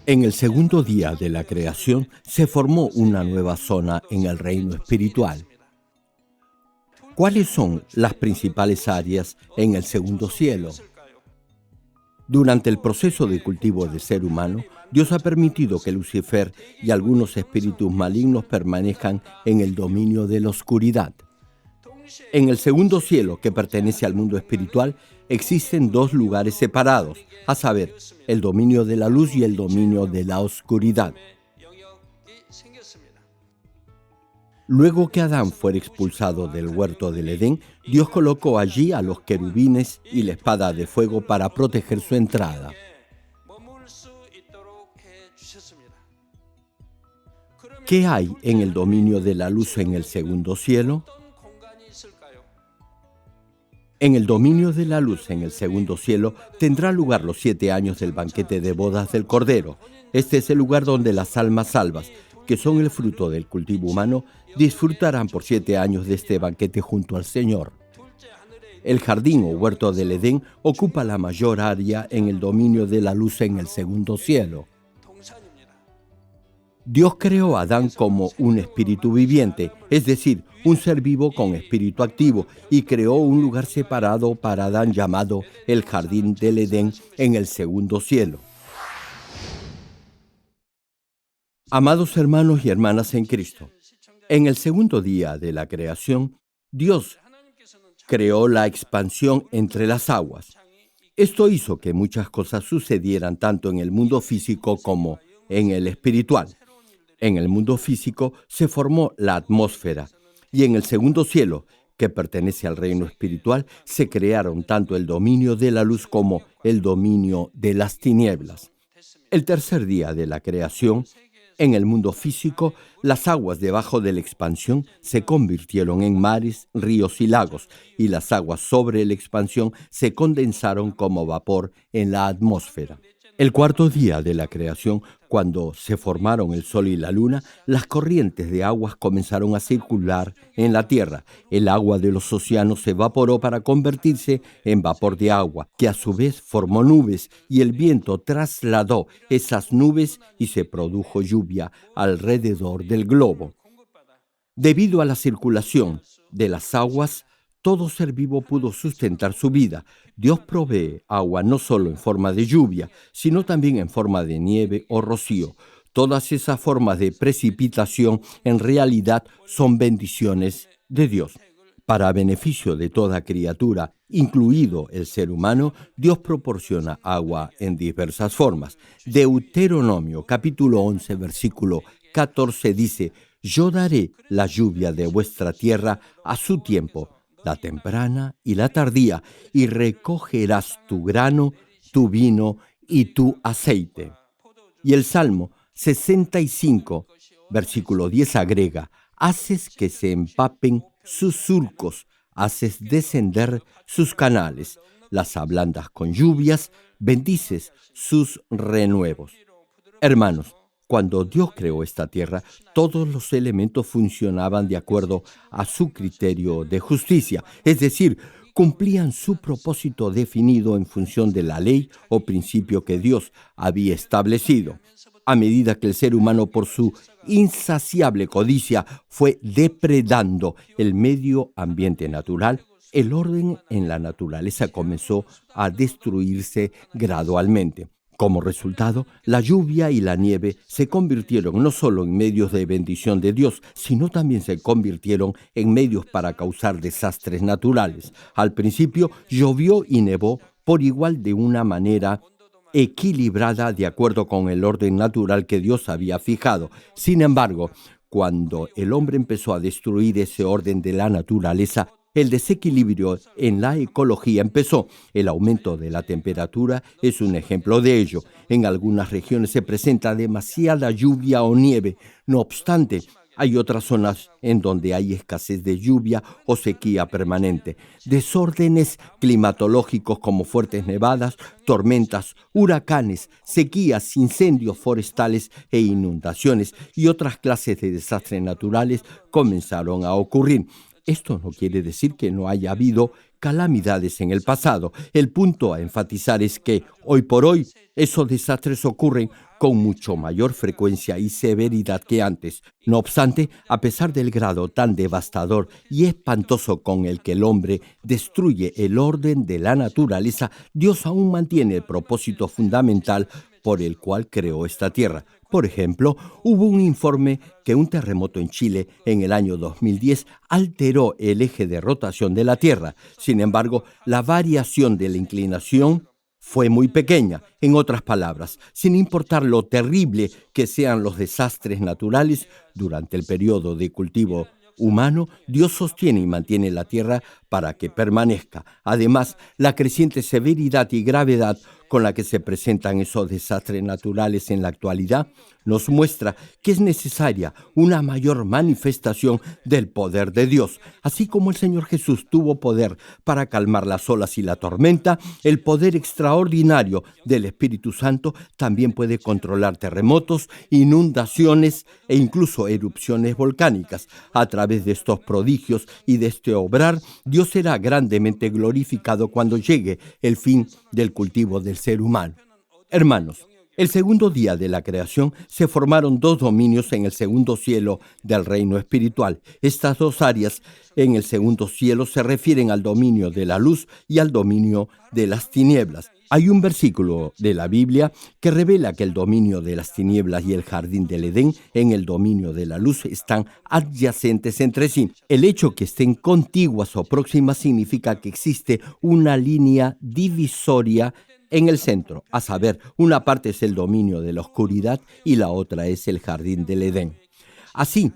En el segundo día de la creación se formó una nueva zona en el reino espiritual. ¿Cuáles son las principales áreas en el segundo cielo? Durante el proceso de cultivo del ser humano, Dios ha permitido que Lucifer y algunos espíritus malignos permanezcan en el dominio de la oscuridad. En el segundo cielo, que pertenece al mundo espiritual, existen dos lugares separados, a saber, el dominio de la luz y el dominio de la oscuridad. Luego que Adán fuera expulsado del huerto del Edén, Dios colocó allí a los querubines y la espada de fuego para proteger su entrada. ¿Qué hay en el dominio de la luz en el segundo cielo? En el dominio de la luz en el segundo cielo tendrá lugar los 7 años del banquete de bodas del Cordero. Este es el lugar donde las almas salvas, que son el fruto del cultivo humano, disfrutarán por 7 años de este banquete junto al Señor. El jardín o huerto del Edén ocupa la mayor área en el dominio de la luz en el segundo cielo. Dios creó a Adán como un espíritu viviente, es decir, un ser vivo con espíritu activo, y creó un lugar separado para Adán llamado el Jardín del Edén en el segundo cielo. Amados hermanos y hermanas en Cristo, en el segundo día de la creación, Dios creó la expansión entre las aguas. Esto hizo que muchas cosas sucedieran tanto en el mundo físico como en el espiritual. En el mundo físico se formó la atmósfera y en el segundo cielo, que pertenece al reino espiritual, se crearon tanto el dominio de la luz como el dominio de las tinieblas. El tercer día de la creación, en el mundo físico, las aguas debajo de la expansión se convirtieron en mares, ríos y lagos, y las aguas sobre la expansión se condensaron como vapor en la atmósfera. El cuarto día de la creación, cuando se formaron el sol y la luna, las corrientes de aguas comenzaron a circular en la tierra. El agua de los océanos se evaporó para convertirse en vapor de agua, que a su vez formó nubes, y el viento trasladó esas nubes y se produjo lluvia alrededor del globo. Debido a la circulación de las aguas, todo ser vivo pudo sustentar su vida. Dios provee agua no solo en forma de lluvia, sino también en forma de nieve o rocío. Todas esas formas de precipitación en realidad son bendiciones de Dios. Para beneficio de toda criatura, incluido el ser humano, Dios proporciona agua en diversas formas. Deuteronomio capítulo 11, versículo 14 dice: «Yo daré la lluvia de vuestra tierra a su tiempo, la temprana y la tardía, y recogerás tu grano, tu vino y tu aceite». Y el Salmo 65, versículo 10 agrega: «Haces que se empapen sus surcos, haces descender sus canales, las ablandas con lluvias, bendices sus renuevos». Hermanos, cuando Dios creó esta tierra, todos los elementos funcionaban de acuerdo a su criterio de justicia, es decir, cumplían su propósito definido en función de la ley o principio que Dios había establecido. A medida que el ser humano, por su insaciable codicia, fue depredando el medio ambiente natural, el orden en la naturaleza comenzó a destruirse gradualmente. Como resultado, la lluvia y la nieve se convirtieron no solo en medios de bendición de Dios, sino también se convirtieron en medios para causar desastres naturales. Al principio llovió y nevó por igual de una manera equilibrada de acuerdo con el orden natural que Dios había fijado. Sin embargo, cuando el hombre empezó a destruir ese orden de la naturaleza, el desequilibrio en la ecología empezó. El aumento de la temperatura es un ejemplo de ello. En algunas regiones se presenta demasiada lluvia o nieve. No obstante, hay otras zonas en donde hay escasez de lluvia o sequía permanente. Desórdenes climatológicos como fuertes nevadas, tormentas, huracanes, sequías, incendios forestales e inundaciones y otras clases de desastres naturales comenzaron a ocurrir. Esto no quiere decir que no haya habido calamidades en el pasado. El punto a enfatizar es que, hoy por hoy, esos desastres ocurren con mucho mayor frecuencia y severidad que antes. No obstante, a pesar del grado tan devastador y espantoso con el que el hombre destruye el orden de la naturaleza, Dios aún mantiene el propósito fundamental por el cual creó esta tierra. Por ejemplo, hubo un informe que un terremoto en Chile en el año 2010 alteró el eje de rotación de la Tierra. Sin embargo, la variación de la inclinación fue muy pequeña. En otras palabras, sin importar lo terrible que sean los desastres naturales, durante el periodo de cultivo humano, Dios sostiene y mantiene la tierra para que permanezca. Además, la creciente severidad y gravedad con la que se presentan esos desastres naturales en la actualidad nos muestra que es necesaria una mayor manifestación del poder de Dios. Así como el Señor Jesús tuvo poder para calmar las olas y la tormenta, el poder extraordinario del Espíritu Santo también puede controlar terremotos, inundaciones e incluso erupciones volcánicas. A través de estos prodigios y de este obrar, Dios será grandemente glorificado cuando llegue el fin del cultivo del ser humano. Hermanos, el segundo día de la creación se formaron dos dominios en el segundo cielo del reino espiritual. Estas dos áreas en el segundo cielo se refieren al dominio de la luz y al dominio de las tinieblas. Hay un versículo de la Biblia que revela que el dominio de las tinieblas y el jardín del Edén en el dominio de la luz están adyacentes entre sí. El hecho que estén contiguas o próximas significa que existe una línea divisoria en el centro, a saber, una parte es el dominio de la oscuridad y la otra es el jardín del Edén. Así,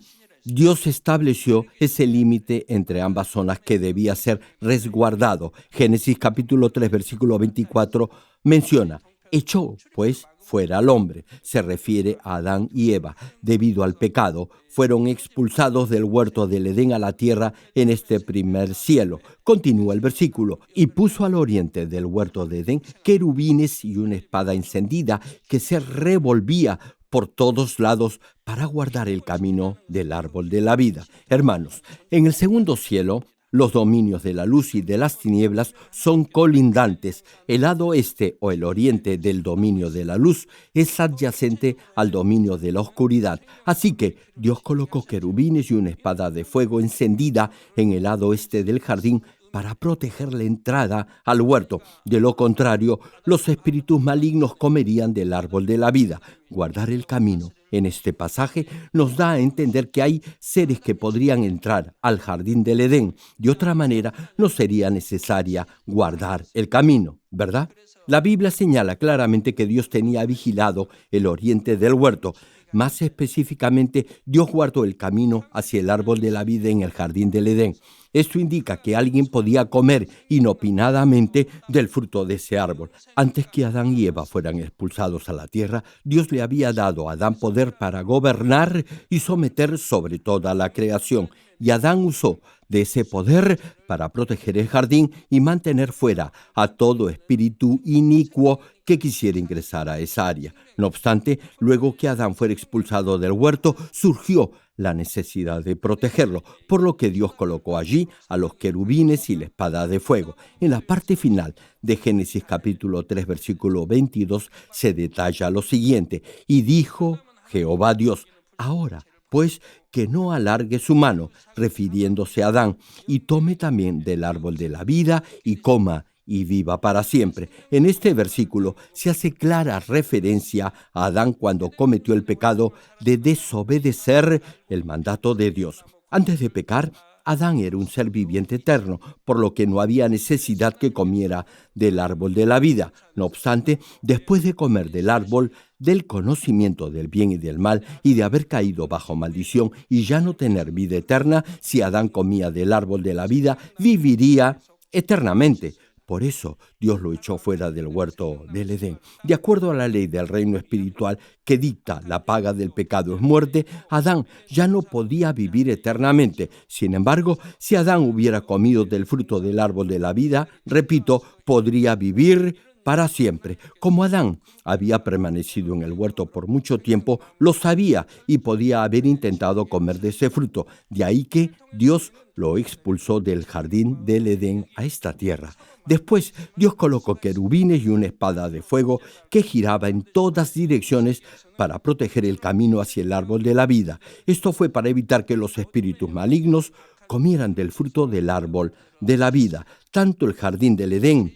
Dios estableció ese límite entre ambas zonas que debía ser resguardado. Génesis capítulo 3, versículo 24 menciona: echó, pues, fuera al hombre. Se refiere a Adán y Eva. Debido al pecado, fueron expulsados del huerto del Edén a la tierra en este primer cielo. Continúa el versículo: y puso al oriente del huerto de Edén querubines y una espada encendida que se revolvía por todos lados para guardar el camino del árbol de la vida. Hermanos, en el segundo cielo, los dominios de la luz y de las tinieblas son colindantes. El lado este o el oriente del dominio de la luz es adyacente al dominio de la oscuridad. Así que Dios colocó querubines y una espada de fuego encendida en el lado este del jardín para proteger la entrada al huerto. De lo contrario, los espíritus malignos comerían del árbol de la vida. Guardar el camino en este pasaje nos da a entender que hay seres que podrían entrar al jardín del Edén. De otra manera, no sería necesaria guardar el camino, ¿verdad? La Biblia señala claramente que Dios tenía vigilado el oriente del huerto. Más específicamente, Dios guardó el camino hacia el árbol de la vida en el jardín del Edén. Esto indica que alguien podía comer inopinadamente del fruto de ese árbol. Antes que Adán y Eva fueran expulsados a la tierra, Dios le había dado a Adán poder para gobernar y someter sobre toda la creación. Y Adán usó de ese poder para proteger el jardín y mantener fuera a todo espíritu inicuo que quisiera ingresar a esa área. No obstante, luego que Adán fuera expulsado del huerto, surgió la necesidad de protegerlo, por lo que Dios colocó allí a los querubines y la espada de fuego. En la parte final de Génesis capítulo 3, versículo 22, se detalla lo siguiente: y dijo Jehová Dios: ahora, pues, que no alargue su mano, refiriéndose a Adán, y tome también del árbol de la vida y coma y viva para siempre. En este versículo se hace clara referencia a Adán cuando cometió el pecado de desobedecer el mandato de Dios. Antes de pecar, Adán era un ser viviente eterno, por lo que no había necesidad que comiera del árbol de la vida. No obstante, después de comer del árbol del conocimiento del bien y del mal, y de haber caído bajo maldición y ya no tener vida eterna, si Adán comía del árbol de la vida, viviría eternamente. Por eso Dios lo echó fuera del huerto del Edén. De acuerdo a la ley del reino espiritual que dicta la paga del pecado es muerte, Adán ya no podía vivir eternamente. Sin embargo, si Adán hubiera comido del fruto del árbol de la vida, repito, podría vivir para siempre. Como Adán había permanecido en el huerto por mucho tiempo, lo sabía y podía haber intentado comer de ese fruto. De ahí que Dios lo expulsó del jardín del Edén a esta tierra. Después, Dios colocó querubines y una espada de fuego que giraba en todas direcciones para proteger el camino hacia el árbol de la vida. Esto fue para evitar que los espíritus malignos comieran del fruto del árbol de la vida. Tanto el jardín del Edén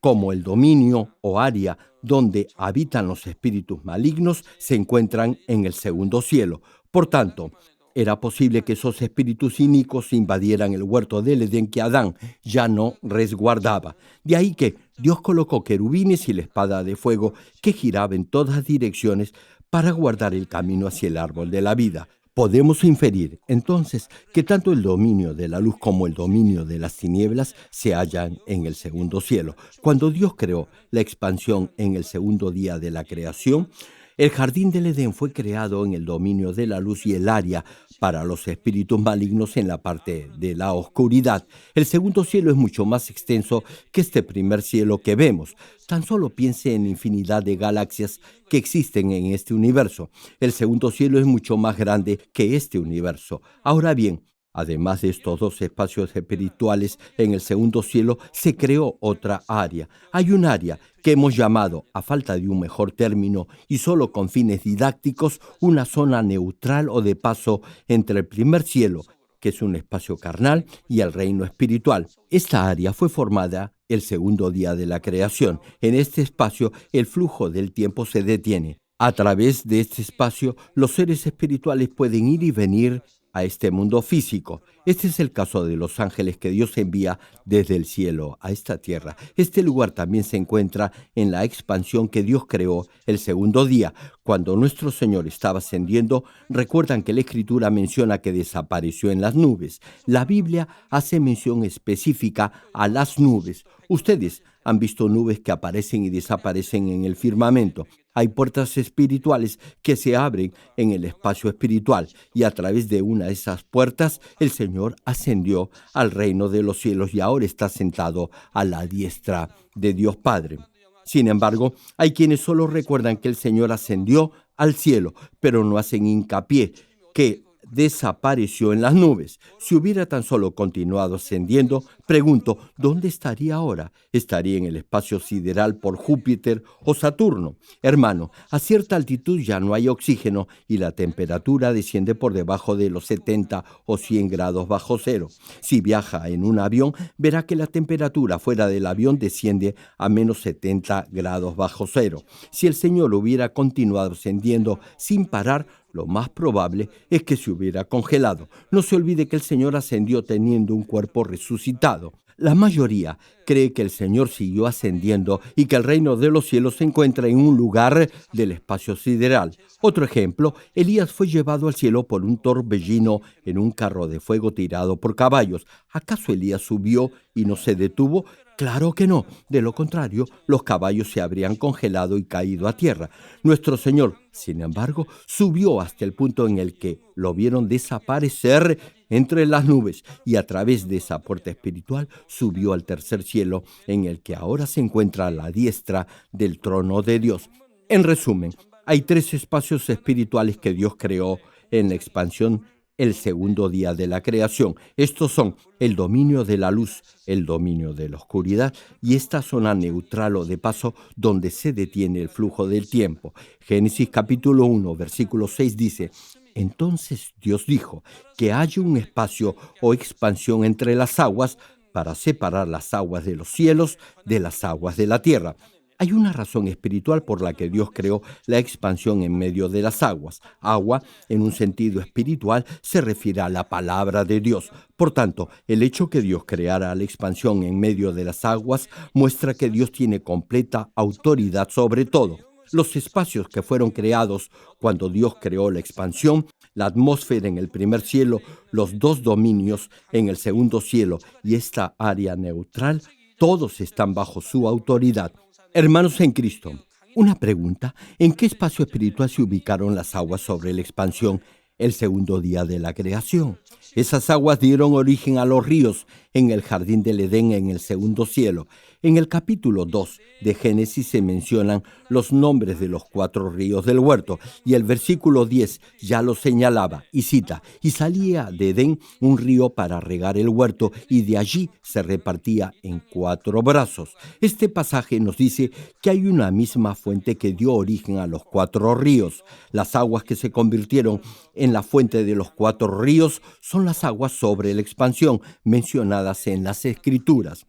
como el dominio o área donde habitan los espíritus malignos se encuentran en el segundo cielo. Por tanto, era posible que esos espíritus inicuos invadieran el huerto del Edén que Adán ya no resguardaba. De ahí que Dios colocó querubines y la espada de fuego que giraba en todas direcciones para guardar el camino hacia el árbol de la vida. Podemos inferir, entonces, que tanto el dominio de la luz como el dominio de las tinieblas se hallan en el segundo cielo. Cuando Dios creó la expansión en el segundo día de la creación, el jardín del Edén fue creado en el dominio de la luz y el área para los espíritus malignos en la parte de la oscuridad. El segundo cielo es mucho más extenso que este primer cielo que vemos. Tan solo piense en la infinidad de galaxias que existen en este universo. El segundo cielo es mucho más grande que este universo. Ahora bien, además de estos dos espacios espirituales, en el segundo cielo se creó otra área. Hay un área que hemos llamado, a falta de un mejor término y solo con fines didácticos, una zona neutral o de paso entre el primer cielo, que es un espacio carnal, y el reino espiritual. Esta área fue formada el segundo día de la creación. En este espacio el flujo del tiempo se detiene. A través de este espacio, los seres espirituales pueden ir y venir a este mundo físico. Este es el caso de los ángeles que Dios envía desde el cielo a esta tierra. Este lugar también se encuentra en la expansión que Dios creó el segundo día. Cuando nuestro Señor estaba ascendiendo, recuerdan que la Escritura menciona que desapareció en las nubes. La Biblia hace mención específica a las nubes. Ustedes han visto nubes que aparecen y desaparecen en el firmamento. Hay puertas espirituales que se abren en el espacio espiritual y a través de una de esas puertas el Señor ascendió al reino de los cielos y ahora está sentado a la diestra de Dios Padre. Sin embargo, hay quienes solo recuerdan que el Señor ascendió al cielo, pero no hacen hincapié que desapareció en las nubes. Si hubiera tan solo continuado ascendiendo, pregunto, ¿dónde estaría ahora? ¿Estaría en el espacio sideral por Júpiter o Saturno? Hermano, a cierta altitud ya no hay oxígeno y la temperatura desciende por debajo de los 70 o 100 grados bajo cero. Si viaja en un avión, verá que la temperatura fuera del avión desciende a menos 70 grados bajo cero. Si el Señor hubiera continuado ascendiendo sin parar, lo más probable es que se hubiera congelado. No se olvide que el Señor ascendió teniendo un cuerpo resucitado. La mayoría cree que el Señor siguió ascendiendo y que el reino de los cielos se encuentra en un lugar del espacio sideral. Otro ejemplo, Elías fue llevado al cielo por un torbellino en un carro de fuego tirado por caballos. ¿Acaso Elías subió y no se detuvo? Claro que no. De lo contrario, los caballos se habrían congelado y caído a tierra. Nuestro Señor, sin embargo, subió hasta el punto en el que lo vieron desaparecer entre las nubes y a través de esa puerta espiritual subió al tercer cielo en el que ahora se encuentra a la diestra del trono de Dios. En resumen, hay tres espacios espirituales que Dios creó en la expansión el segundo día de la creación. Estos son el dominio de la luz, el dominio de la oscuridad y esta zona neutral o de paso donde se detiene el flujo del tiempo. Génesis capítulo 1, versículo 6 dice: entonces Dios dijo que haya un espacio o expansión entre las aguas para separar las aguas de los cielos de las aguas de la tierra. Hay una razón espiritual por la que Dios creó la expansión en medio de las aguas. Agua, en un sentido espiritual, se refiere a la palabra de Dios. Por tanto, el hecho que Dios creara la expansión en medio de las aguas muestra que Dios tiene completa autoridad sobre todo. Los espacios que fueron creados cuando Dios creó la expansión, la atmósfera en el primer cielo, los dos dominios en el segundo cielo y esta área neutral, todos están bajo su autoridad. Hermanos en Cristo, una pregunta: ¿en qué espacio espiritual se ubicaron las aguas sobre la expansión el segundo día de la creación? Esas aguas dieron origen a los ríos en el jardín del Edén en el segundo cielo. En el capítulo 2 de Génesis se mencionan los nombres de los 4 ríos del huerto y el versículo 10 ya lo señalaba y cita: y salía de Edén un río para regar el huerto y de allí se repartía en 4 brazos. Este pasaje nos dice que hay una misma fuente que dio origen a los 4 ríos. Las aguas que se convirtieron en la fuente de los 4 ríos son las aguas sobre la expansión mencionadas en las Escrituras.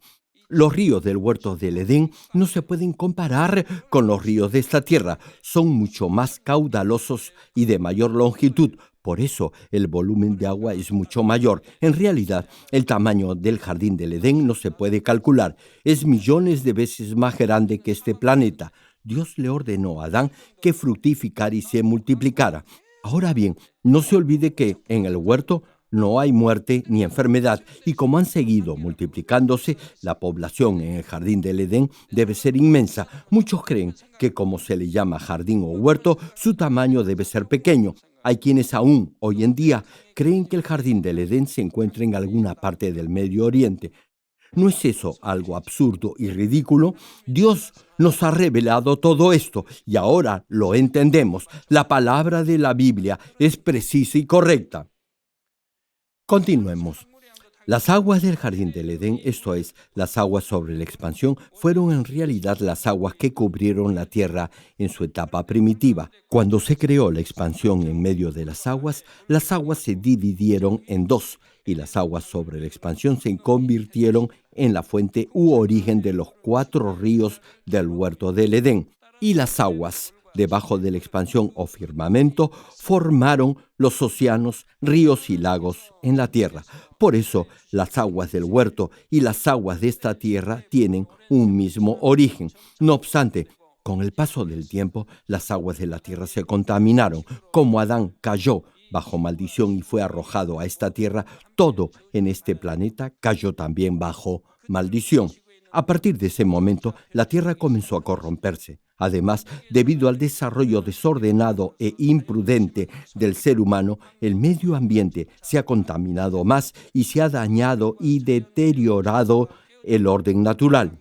Los ríos del huerto del Edén no se pueden comparar con los ríos de esta tierra. Son mucho más caudalosos y de mayor longitud. Por eso el volumen de agua es mucho mayor. En realidad, el tamaño del jardín del Edén no se puede calcular. Es millones de veces más grande que este planeta. Dios le ordenó a Adán que fructificara y se multiplicara. Ahora bien, no se olvide que en el huerto no hay muerte ni enfermedad, y como han seguido multiplicándose, la población en el jardín del Edén debe ser inmensa. Muchos creen que como se le llama jardín o huerto, su tamaño debe ser pequeño. Hay quienes aún hoy en día creen que el jardín del Edén se encuentra en alguna parte del Medio Oriente. ¿No es eso algo absurdo y ridículo? Dios nos ha revelado todo esto y ahora lo entendemos. La palabra de la Biblia es precisa y correcta. Continuemos. Las aguas del jardín del Edén, esto es, las aguas sobre la expansión, fueron en realidad las aguas que cubrieron la tierra en su etapa primitiva. Cuando se creó la expansión en medio de las aguas se dividieron en dos, y las aguas sobre la expansión se convirtieron en la fuente u origen de los 4 ríos del huerto del Edén. Y las aguas debajo de la expansión o firmamento formaron los océanos, ríos y lagos en la tierra. Por eso, las aguas del huerto y las aguas de esta tierra tienen un mismo origen. No obstante, con el paso del tiempo, las aguas de la tierra se contaminaron. Como Adán cayó bajo maldición y fue arrojado a esta tierra, todo en este planeta cayó también bajo maldición. A partir de ese momento, la tierra comenzó a corromperse. Además, debido al desarrollo desordenado e imprudente del ser humano, el medio ambiente se ha contaminado más y se ha dañado y deteriorado el orden natural.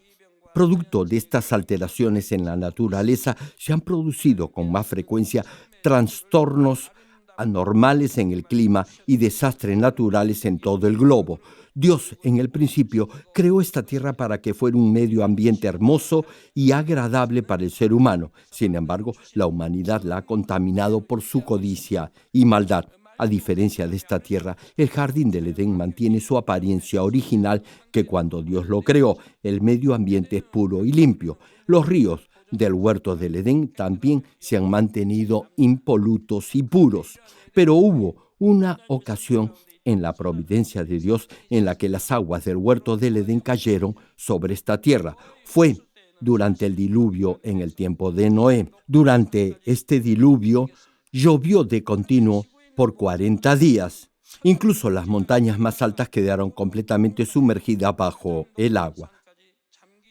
Producto de estas alteraciones en la naturaleza, se han producido con más frecuencia trastornos anormales en el clima y desastres naturales en todo el globo. Dios, en el principio, creó esta tierra para que fuera un medio ambiente hermoso y agradable para el ser humano. Sin embargo, la humanidad la ha contaminado por su codicia y maldad. A diferencia de esta tierra, el jardín del Edén mantiene su apariencia original que cuando Dios lo creó. El medio ambiente es puro y limpio. Los ríos del huerto del Edén también se han mantenido impolutos y puros. Pero hubo una ocasión en la providencia de Dios en la que las aguas del huerto del Edén cayeron sobre esta tierra. Fue durante el diluvio en el tiempo de Noé. Durante este diluvio llovió de continuo por 40 días. Incluso las montañas más altas quedaron completamente sumergidas bajo el agua.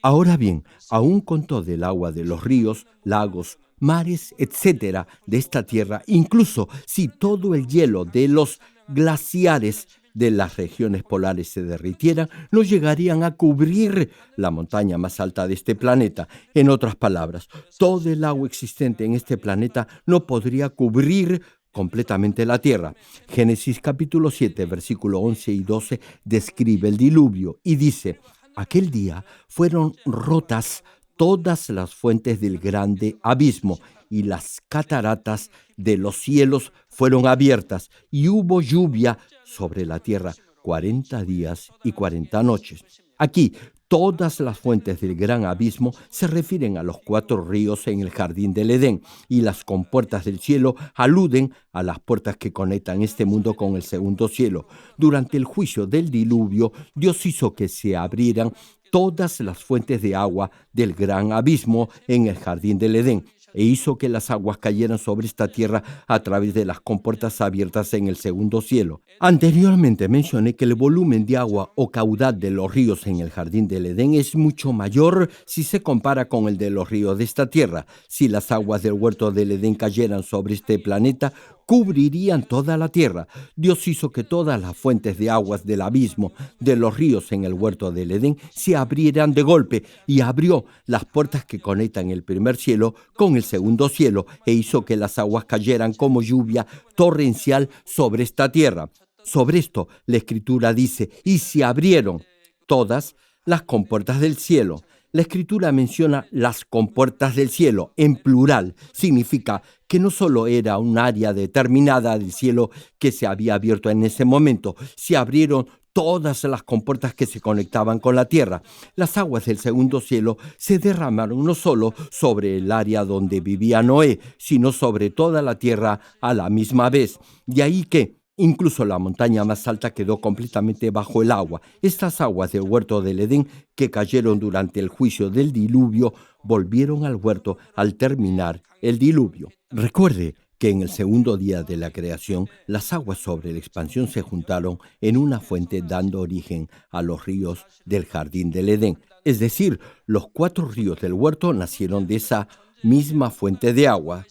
Ahora bien, aún con todo el agua de los ríos, lagos, mares, etcétera, de esta tierra, incluso si todo el hielo de los glaciares de las regiones polares se derritieran, no llegarían a cubrir la montaña más alta de este planeta. En otras palabras, todo el agua existente en este planeta no podría cubrir completamente la tierra. Génesis capítulo 7, versículo 11 y 12 describe el diluvio y dice: aquel día fueron rotas todas las fuentes del grande abismo y las cataratas de los cielos fueron abiertas y hubo lluvia sobre la tierra 40 días y 40 noches. Aquí, todas las fuentes del gran abismo se refieren a los 4 ríos en el jardín del Edén, y las compuertas del cielo aluden a las puertas que conectan este mundo con el segundo cielo. Durante el juicio del diluvio, Dios hizo que se abrieran todas las fuentes de agua del gran abismo en el jardín del Edén, e hizo que las aguas cayeran sobre esta tierra a través de las compuertas abiertas en el segundo cielo. Anteriormente mencioné que el volumen de agua o caudal de los ríos en el jardín del Edén es mucho mayor si se compara con el de los ríos de esta tierra. Si las aguas del huerto del Edén cayeran sobre este planeta, cubrirían toda la tierra. Dios hizo que todas las fuentes de aguas del abismo de los ríos en el huerto del Edén se abrieran de golpe, y abrió las puertas que conectan el primer cielo con el segundo cielo, e hizo que las aguas cayeran como lluvia torrencial sobre esta tierra. Sobre esto, la Escritura dice: y se abrieron todas las compuertas del cielo. La Escritura menciona las compuertas del cielo en plural. Significa que no solo era un área determinada del cielo que se había abierto en ese momento, se abrieron todas las compuertas que se conectaban con la tierra. Las aguas del segundo cielo se derramaron no solo sobre el área donde vivía Noé, sino sobre toda la tierra a la misma vez. De ahí que incluso la montaña más alta quedó completamente bajo el agua. Estas aguas del huerto del Edén, que cayeron durante el juicio del diluvio, volvieron al huerto al terminar el diluvio. Recuerde que en el segundo día de la creación, las aguas sobre la expansión se juntaron en una fuente, dando origen a los ríos del jardín del Edén. Es decir, los 4 ríos del huerto nacieron de esa misma fuente de agua.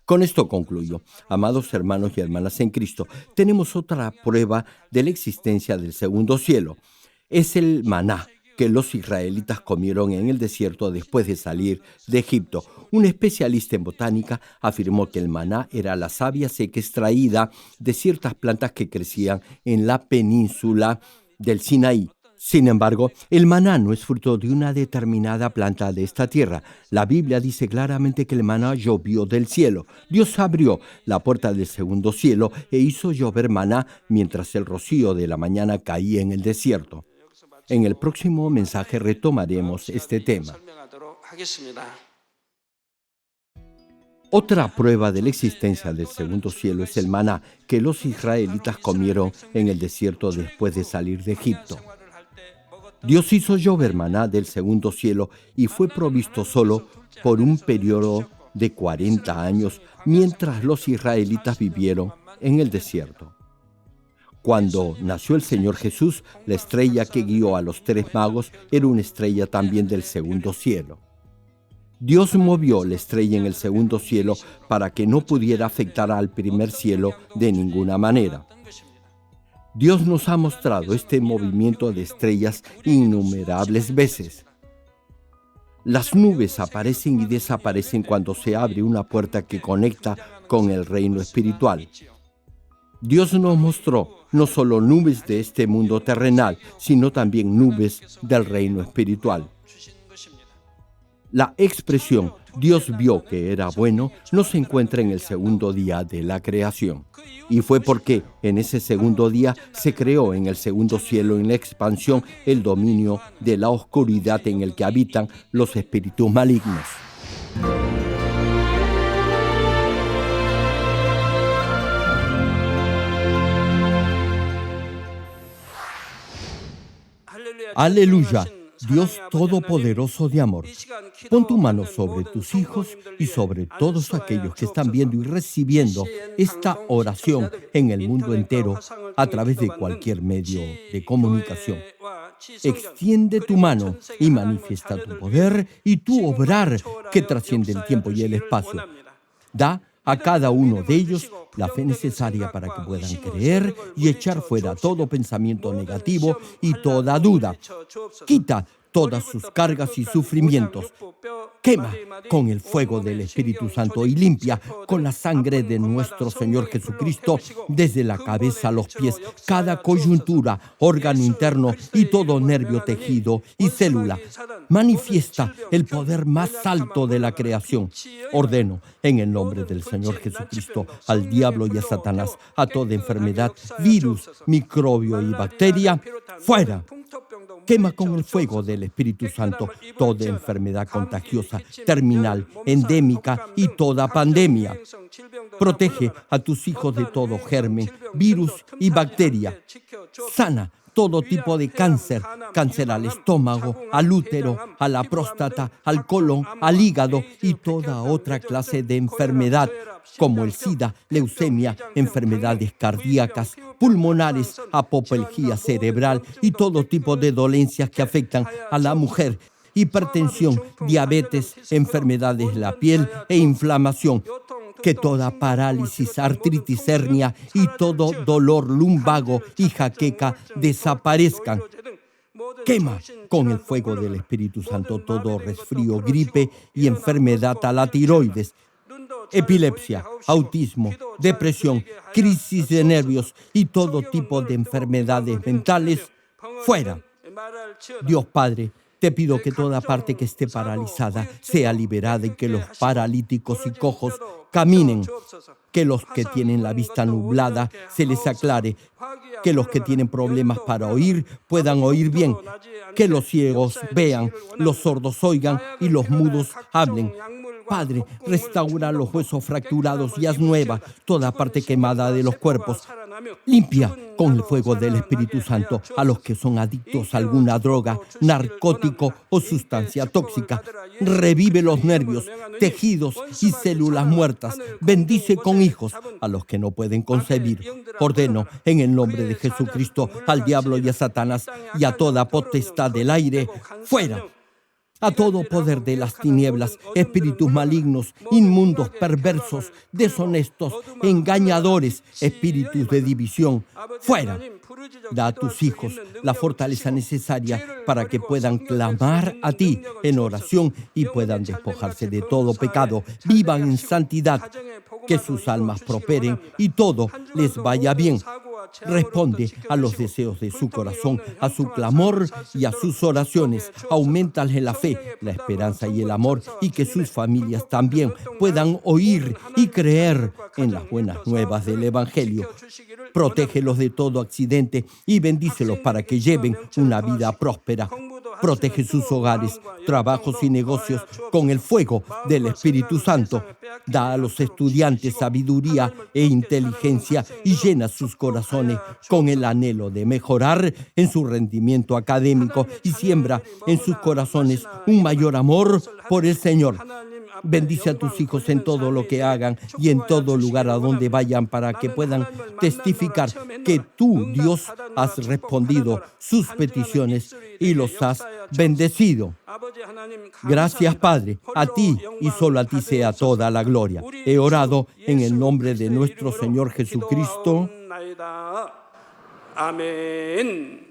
Con esto concluyo. Amados hermanos y hermanas en Cristo, tenemos otra prueba de la existencia del segundo cielo. Es el maná que los israelitas comieron en el desierto después de salir de Egipto. Un especialista en botánica afirmó que el maná era la savia seca extraída de ciertas plantas que crecían en la península del Sinaí. Sin embargo, el maná no es fruto de una determinada planta de esta tierra. La Biblia dice claramente que el maná llovió del cielo. Dios abrió la puerta del segundo cielo e hizo llover maná mientras el rocío de la mañana caía en el desierto. En el próximo mensaje retomaremos este tema. Otra prueba de la existencia del segundo cielo es el maná que los israelitas comieron en el desierto después de salir de Egipto. Dios hizo llover maná del segundo cielo y fue provisto solo por un periodo de 40 años mientras los israelitas vivieron en el desierto. Cuando nació el Señor Jesús, la estrella que guió a los 3 magos era una estrella también del segundo cielo. Dios movió la estrella en el segundo cielo para que no pudiera afectar al primer cielo de ninguna manera. Dios nos ha mostrado este movimiento de estrellas innumerables veces. Las nubes aparecen y desaparecen cuando se abre una puerta que conecta con el reino espiritual. Dios nos mostró no solo nubes de este mundo terrenal, sino también nubes del reino espiritual. La expresión Dios vio que era bueno no se encuentra en el segundo día de la creación. Y fue porque en ese segundo día se creó en el segundo cielo, en la expansión, el dominio de la oscuridad en el que habitan los espíritus malignos. Aleluya, Dios Todopoderoso de amor. Pon tu mano sobre tus hijos y sobre todos aquellos que están viendo y recibiendo esta oración en el mundo entero a través de cualquier medio de comunicación. Extiende tu mano y manifiesta tu poder y tu obrar que trasciende el tiempo y el espacio. Da a cada uno de ellos la fe necesaria para que puedan creer y echar fuera todo pensamiento negativo y toda duda. Quita todas sus cargas y sufrimientos. Quema con el fuego del Espíritu Santo y limpia con la sangre de nuestro Señor Jesucristo desde la cabeza a los pies, cada coyuntura, órgano interno y todo nervio, tejido y célula. manifiesta el poder más alto de la creación. Ordeno, en el nombre del Señor Jesucristo, al diablo y a Satanás, a toda enfermedad, virus, microbio y bacteria, fuera. Quema con el fuego del Espíritu Santo toda enfermedad contagiosa, terminal, endémica y toda pandemia. Protege a tus hijos de todo germen, virus y bacteria. Sana todo tipo de cáncer, cáncer al estómago, al útero, a la próstata, al colon, al hígado y toda otra clase de enfermedad, como el SIDA, leucemia, enfermedades cardíacas, pulmonares, apoplejía cerebral y todo tipo de dolencias que afectan a la mujer, hipertensión, diabetes, enfermedades de la piel e inflamación. Que toda parálisis, artritis, hernia y todo dolor lumbago y jaqueca desaparezcan. Quema con el fuego del Espíritu Santo todo resfrío, gripe y enfermedad a la tiroides, epilepsia, autismo, depresión, crisis de nervios y todo tipo de enfermedades mentales, fuera. Dios Padre, te pido que toda parte que esté paralizada sea liberada y que los paralíticos y cojos caminen, que los que tienen la vista nublada se les aclare, que los que tienen problemas para oír puedan oír bien, que los ciegos vean, los sordos oigan y los mudos hablen. Padre, restaura los huesos fracturados y haz nueva toda parte quemada de los cuerpos. Limpia con el fuego del Espíritu Santo a los que son adictos a alguna droga, narcótico o sustancia tóxica. Revive los nervios, tejidos y células muertas. Bendice con hijos a los que no pueden concebir. Ordeno en el nombre de Jesucristo al diablo y a Satanás y a toda potestad del aire, fuera. A todo poder de las tinieblas, espíritus malignos, inmundos, perversos, deshonestos, engañadores, espíritus de división, fuera. Da a tus hijos la fortaleza necesaria para que puedan clamar a ti en oración y puedan despojarse de todo pecado, vivan en santidad, que sus almas prosperen y todo les vaya bien. Responde a los deseos de su corazón, a su clamor y a sus oraciones. Auméntale la fe, la esperanza y el amor, y que sus familias también puedan oír y creer en las buenas nuevas del Evangelio. Protégelos de todo accidente y bendícelos para que lleven una vida próspera. Protege sus hogares, trabajos y negocios con el fuego del Espíritu Santo. Da a los estudiantes sabiduría e inteligencia y llena sus corazones con el anhelo de mejorar en su rendimiento académico y siembra en sus corazones un mayor amor por el Señor. Bendice a tus hijos en todo lo que hagan y en todo lugar a donde vayan para que puedan testificar que tú, Dios, has respondido sus peticiones y los has bendecido. Gracias, Padre. A ti y solo a ti sea toda la gloria. He orado en el nombre de nuestro Señor Jesucristo. 아멘.